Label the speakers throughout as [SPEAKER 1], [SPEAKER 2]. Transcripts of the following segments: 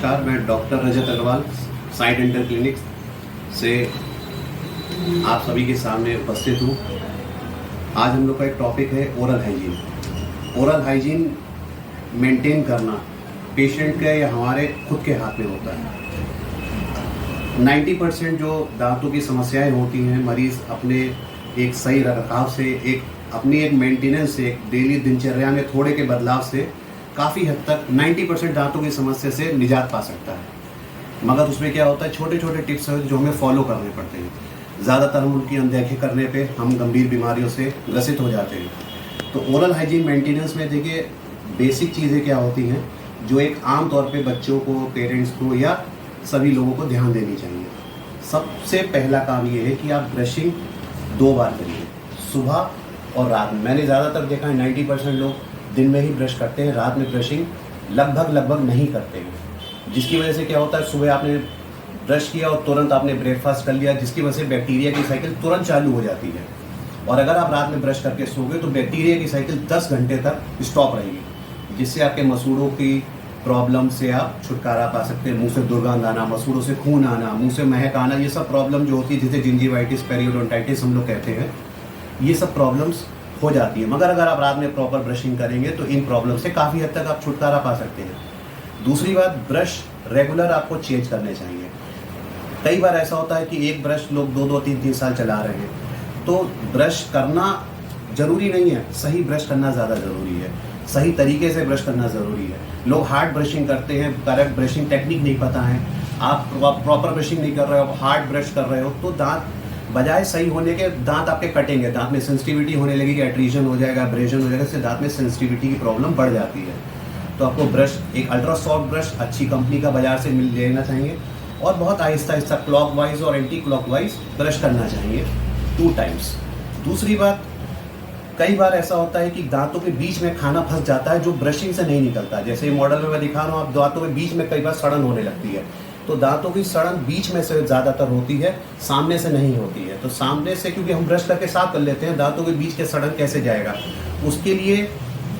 [SPEAKER 1] नमस्कार, मैं डॉक्टर रजत Agarwal Sai dental clinic से आप सभी के सामने उपस्थित हूँ। आज हम लोग का एक टॉपिक है oral hygiene. Oral hygiene maintain करना पेशेंट के या हमारे खुद के हाथ में होता है। 90% जो दांतों की समस्याएं होती हैं, मरीज़ अपने एक सही रखरखाव से, अपनी एक मेंटेनेंस से, एक डेली दिनचर्या में थोड़े के बदलाव से काफ़ी हद तक 90% दांतों की समस्या से निजात पा सकता है। मगर उसमें क्या होता है, छोटे छोटे टिप्स हैं जो हमें फॉलो करने पड़ते हैं। ज़्यादातर हम उनकी अनदेखी करने पे हम गंभीर बीमारियों से ग्रसित हो जाते हैं। तो ओरल हाइजीन मेंटेनेंस में देखिए बेसिक चीज़ें क्या होती हैं जो एक आम तौर पे बच्चों को, पेरेंट्स को या सभी लोगों को ध्यान देनी चाहिए। सबसे पहला काम ये है कि आप ब्रशिंग 2 बार करिए, सुबह और रात में। मैंने ज़्यादातर देखा है 90% लोग दिन में ही ब्रश करते हैं, रात में ब्रशिंग लगभग नहीं करते हैं। जिसकी वजह से क्या होता है, सुबह आपने ब्रश किया और तुरंत आपने ब्रेकफास्ट कर लिया, जिसकी वजह से बैक्टीरिया की साइकिल तुरंत चालू हो जाती है। और अगर आप रात में ब्रश करके सोगे तो बैक्टीरिया की साइकिल 10 घंटे तक स्टॉप रहेगी, जिससे आपके मसूड़ों की प्रॉब्लम से आप छुटकारा पा सकते हैं। मुंह से दुर्गंध आना, मसूड़ों से खून आना, मुंह से महक आना, ये सब प्रॉब्लम जो होती है जिसे जिंजिवाइटिस, पेरियोडोंटाइटिस हम लोग कहते हैं, ये सब प्रॉब्लम्स हो जाती है। मगर अगर आप रात में प्रॉपर ब्रशिंग करेंगे तो इन प्रॉब्लम से काफ़ी हद तक आप छुटकारा पा सकते हैं। दूसरी बात, ब्रश रेगुलर आपको चेंज करने चाहिए। कई बार ऐसा होता है कि एक ब्रश लोग 2-2, 3-3 साल चला रहे हैं, तो ब्रश करना ज़रूरी नहीं है, सही ब्रश करना ज़्यादा ज़रूरी है। सही तरीके से ब्रश करना ज़रूरी है। लोग हार्ड ब्रशिंग करते हैं, करेक्ट ब्रशिंग टेक्निक नहीं पता है, आप प्रॉपर ब्रशिंग नहीं कर रहे हो, हार्ड ब्रश कर रहे हो, तो दांत बजाय सही होने के दांत आपके कटेंगे, दांत में सेंसिटिविटी होने लगेगी, एट्रीजन हो जाएगा, एब्रेजन हो जाएगा, इससे दांत में सेंसिटिविटी की प्रॉब्लम बढ़ जाती है। तो आपको ब्रश, एक अल्ट्रा सॉफ्ट ब्रश अच्छी कंपनी का बाजार से मिल लेना चाहिए और बहुत आहिस्ता आहिस्ता क्लॉकवाइज और एंटी क्लॉकवाइज ब्रश करना चाहिए 2 टाइम्स। दूसरी बात, कई बार ऐसा होता है कि दांतों के बीच में खाना फंस जाता है जो ब्रशिंग से नहीं निकलता। जैसे मॉडल में मैं दिखा रहा हूँ, आप दांतों के बीच में कई बार सड़न होने लगती है। तो दांतों की सड़न बीच में से ज़्यादातर होती है, सामने से नहीं होती है। तो सामने से, क्योंकि हम ब्रश करके साफ कर लेते हैं, दांतों के बीच के सड़न कैसे जाएगा, उसके लिए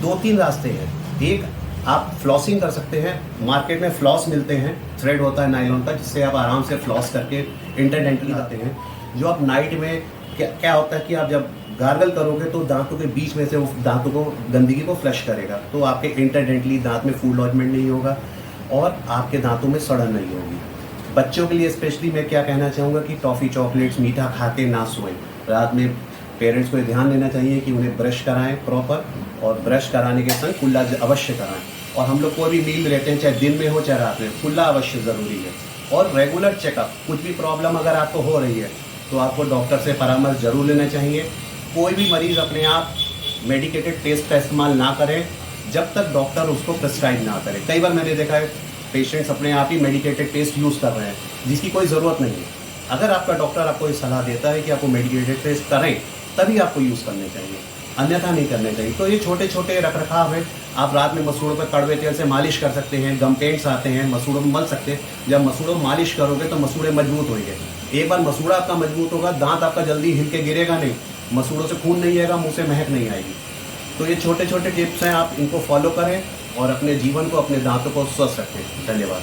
[SPEAKER 1] 2-3 रास्ते हैं। एक, आप फ्लॉसिंग कर सकते हैं। मार्केट में फ्लॉस मिलते हैं, थ्रेड होता है नायलॉन का, जिससे आप आराम से फ्लॉस करके इंटरडेंटली आते हैं। जो आप नाइट में क्या होता है कि आप जब गार्गल करोगे तो दांतों के बीच में से वो दांतों को, गंदगी को फ्लश करेगा, तो आपके इंटरडेंटली दांत में फूड लॉजमेंट नहीं होगा और आपके दांतों में सड़न नहीं होगी। बच्चों के लिए स्पेशली मैं क्या कहना चाहूँगा कि टॉफ़ी, चॉकलेट्स, मीठा खा के ना सोएं। रात में पेरेंट्स को ध्यान देना चाहिए कि उन्हें ब्रश कराएं प्रॉपर, और ब्रश कराने के संग कुल्ला अवश्य कराएं। और हम लोग कोई भी मील लेते हैं, चाहे दिन में हो चाहे रात में, कुल्ला अवश्य ज़रूरी है। और रेगुलर चेकअप, कुछ भी प्रॉब्लम अगर आपको हो रही है तो आपको डॉक्टर से परामर्श जरूर लेना चाहिए। कोई भी मरीज़ अपने आप मेडिकेटेड टेस्ट का इस्तेमाल ना करें जब तक डॉक्टर उसको प्रिस्क्राइब ना करे। कई बार मैंने देखा है पेशेंट्स अपने आप ही मेडिकेटेड टेस्ट यूज़ कर रहे हैं जिसकी कोई ज़रूरत नहीं है। अगर आपका डॉक्टर आपको ये सलाह देता है कि आपको मेडिकेटेड टेस्ट करें, तभी आपको यूज़ करने चाहिए, अन्यथा नहीं करने चाहिए। तो ये छोटे छोटे रखरखाव है। आप रात में मसूड़ों पर कड़वे तेल से मालिश कर सकते हैं, गम पेंट्स आते हैं, मसूड़ों में मल सकते हैं। जब मसूड़ों मालिश करोगे तो मसूड़े मजबूत होंगे। एक बार मसूड़ा आपका मजबूत होगा, दांत आपका जल्दी हिल के गिरेगा नहीं, मसूड़ों से खून नहीं आएगा, मुँह से महक नहीं आएगी। तो ये छोटे छोटे टिप्स हैं, आप इनको फॉलो करें और अपने जीवन को, अपने दांतों को स्वस्थ रखें। धन्यवाद।